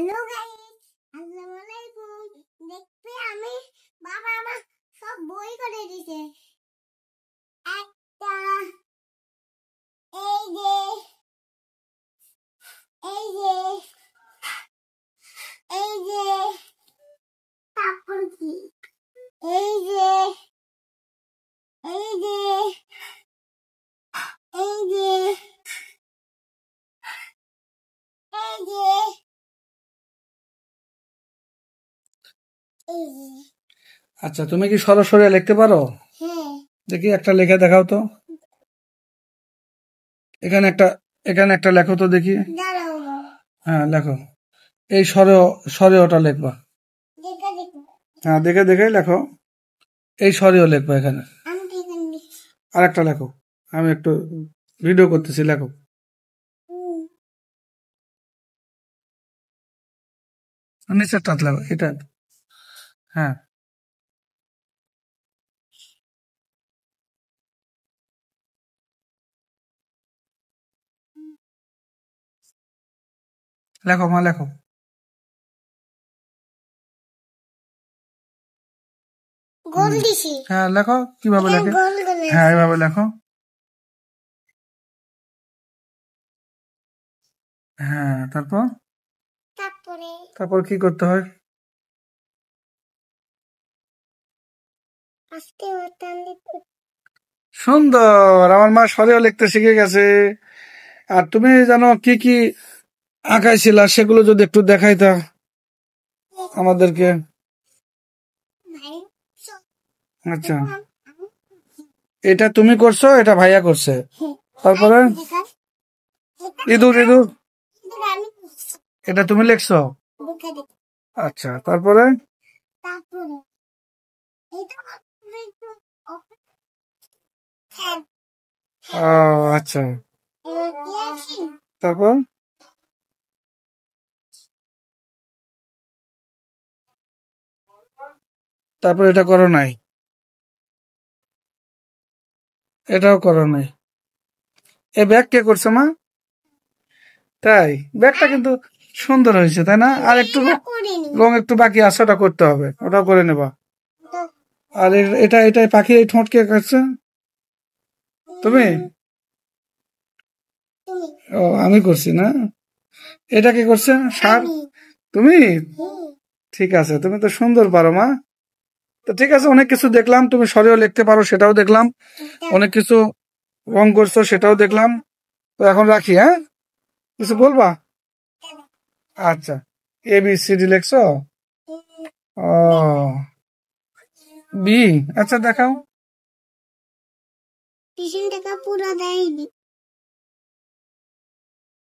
Hello guys, আসসালামু আলাইকুম। দেখতে আমি বাবা আমার সব বই করে দিয়েছে। একটা এই যে এই যে এই যে তারপর কি এই যে এই যে এই যে এই যে এই যে আচ্ছা, তুমি কি সরাসরি লিখতে পারো? হ্যাঁ, দেখি একটা লেখা দেখাও তো। এখানে একটা লেখো তো দেখি। দাঁড়াও হ্যাঁ, লেখো। এই স্বরে ওটা লিখবা। দেখা দেখো। হ্যাঁ, দেখে দেখে লেখো। এই স্বরেও লিখবা এখানে। আমি দেখেন আর একটা লেখো। আমি একটু ভিডিও করতেছি, লেখো। নিচের টাত লেখো, এটা। হ্যাঁ, লেখো মা, লেখো। গোল দিছি। হ্যাঁ, লেখো। কিভাবে লেখে? গোল করে হ্যাঁ, এভাবে লেখো। হ্যাঁ, তারপর তারপরে তারপর কি করতে হয়? আস্তে বাতান দিতে সুন্দর, আমার মা স্বরেও লিখতে শিখে গেছে। আর তুমি জানো কি কি আঁকাইছিলা, সেগুলো যদি একটু দেখাইতা আমাদেরকে। ভাই আচ্ছা, এটা তুমি করছো, এটা ভাইয়া করছে। তারপরে ইঁদুর ইঁদুর, এটা তুমি লিখছো। আচ্ছা, তারপরে তারপরে ও আচ্ছা, তারপর তারপর এটা করো নাই, এটাও করো নাই। এই ব্যাগ কে করছে মা? তাই ব্যাগটা কিন্তু সুন্দর হয়েছে, তাই না? আর একটু রং একটু বাকি আছে, ওটা করতে হবে, ওটাও করে নেবা। আর এটা পাখির এই ঠোঁট কে কাটছে? তুমি? ও, আমি করছি না? এটা কে করছে? সার? তুমি? ঠিক আছে, তুমি তো সুন্দর পারো মা। তো ঠিক আছে, অনেক কিছু দেখলাম, তুমি স্বরেও লিখতে পারো সেটাও দেখলাম, অনেক কিছু রং করছো সেটাও দেখলাম। তো এখন রাখি, হ্যাঁ? কিছু বলবা? আচ্ছা, ABCD লিখছো? ও, বি। আচ্ছা, দেখাও। টিউশন টাকা পুরো দেয়নি।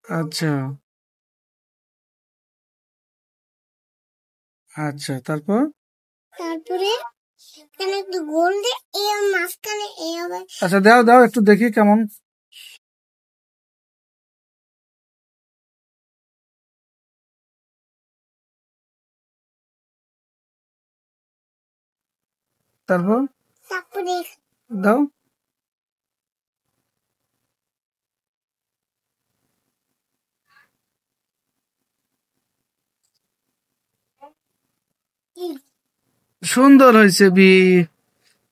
আচ্ছা আচ্ছা, তারপর তারপরে এখানে একটু গোল দিয়ে এই মাঝখানে এই হবে। আচ্ছা, দাও দাও একটু দেখি কেমন। তারপর তারপরে দাও। সুন্দর হয়েছে বি।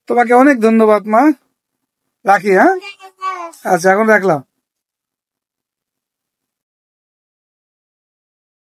তোমাকে অনেক ধন্যবাদ মা। রাখি, হ্যাঁ? আচ্ছা, এখন রাখলাম।